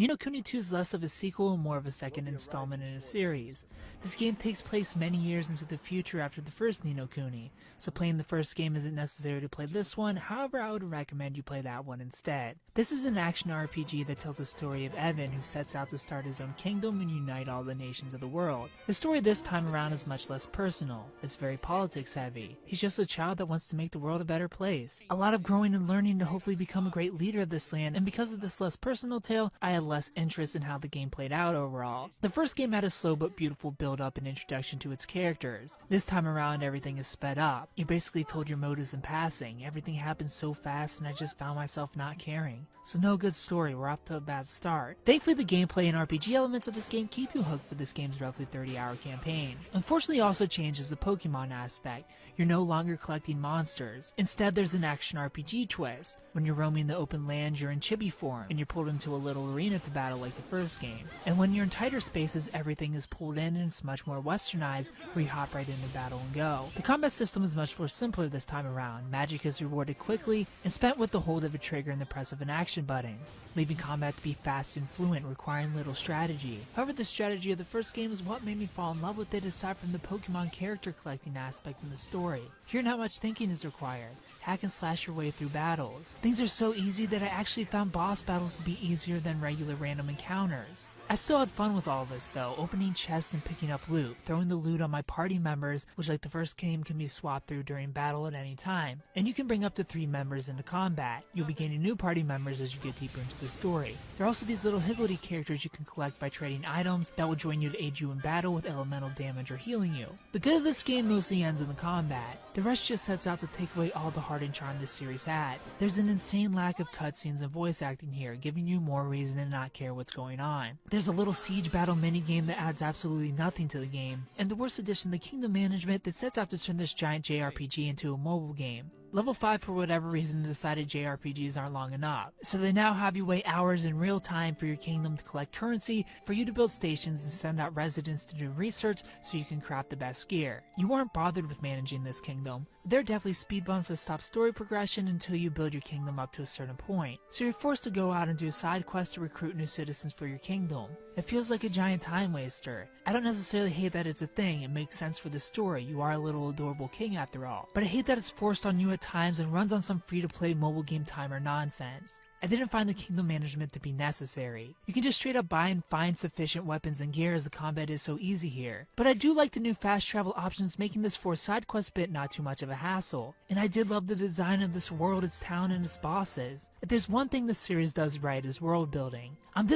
Ni no Kuni 2 is less of a sequel and more of a second installment in a series. This game takes place many years into the future after the first Ni no Kuni, so playing the first game isn't necessary to play this one. However, I would recommend you play that one instead. This is an action RPG that tells the story of Evan, who sets out to start his own kingdom and unite all the nations of the world. The story this time around is much less personal. It's very politics heavy. He's just a child that wants to make the world a better place. A lot of growing and learning to hopefully become a great leader of this land, and because of this less personal tale, I had less interest in how the game played out overall. The first game had a slow but beautiful build up and introduction to its characters. This time around, everything is sped up. You're basically told your motives in passing. Everything happens so fast and I just found myself not caring. So no good story, we're off to a bad start. Thankfully the gameplay and RPG elements of this game keep you hooked for this game's roughly 30-hour campaign. Unfortunately it also changes the Pokemon aspect. You're no longer collecting monsters. Instead there's an action RPG twist. When you're roaming the open land, you're in chibi form, and you're pulled into a little arena to battle like the first game. And when you're in tighter spaces, everything is pulled in and it's much more westernized, where you hop right into battle and go. The combat system is much more simpler this time around. Magic is rewarded quickly and spent with the hold of a trigger and the press of an action button, leaving combat to be fast and fluent, requiring little strategy. However, the strategy of the first game is what made me fall in love with it aside from the Pokemon character collecting aspect in the story. Here not much thinking is required. Hack and slash your way through battles. Things are so easy that I actually found boss battles to be easier than regular random encounters. I still had fun with all this though, opening chests and picking up loot, throwing the loot on my party members, which like the first game can be swapped through during battle at any time. And you can bring up to 3 members into combat. You'll be gaining new party members as you get deeper into the story. There are also these little higgledy characters you can collect by trading items that will join you to aid you in battle with elemental damage or healing you. The good of this game mostly ends in the combat. The rest just sets out to take away all the heart and charm this series had. There's an insane lack of cutscenes and voice acting here, giving you more reason to not care what's going on. There's a little siege battle minigame that adds absolutely nothing to the game, and the worst addition, the kingdom management that sets out to turn this giant JRPG into a mobile game. Level 5 for whatever reason decided JRPGs aren't long enough, so they now have you wait hours in real time for your kingdom to collect currency, for you to build stations and send out residents to do research so you can craft the best gear. You weren't bothered with managing this kingdom. There are definitely speed bumps that stop story progression until you build your kingdom up to a certain point, so you're forced to go out and do side quests to recruit new citizens for your kingdom. It feels like a giant time waster. I don't necessarily hate that it's a thing, it makes sense for the story, you are a little adorable king after all, but I hate that it's forced on you at times and runs on some free-to-play mobile game timer nonsense. I didn't find the kingdom management to be necessary. You can just straight up buy and find sufficient weapons and gear as the combat is so easy here. But I do like the new fast travel options, making this 4 side quest bit not too much of a hassle. And I did love the design of this world, its town, and its bosses. If there's one thing the series does right is world building. I'm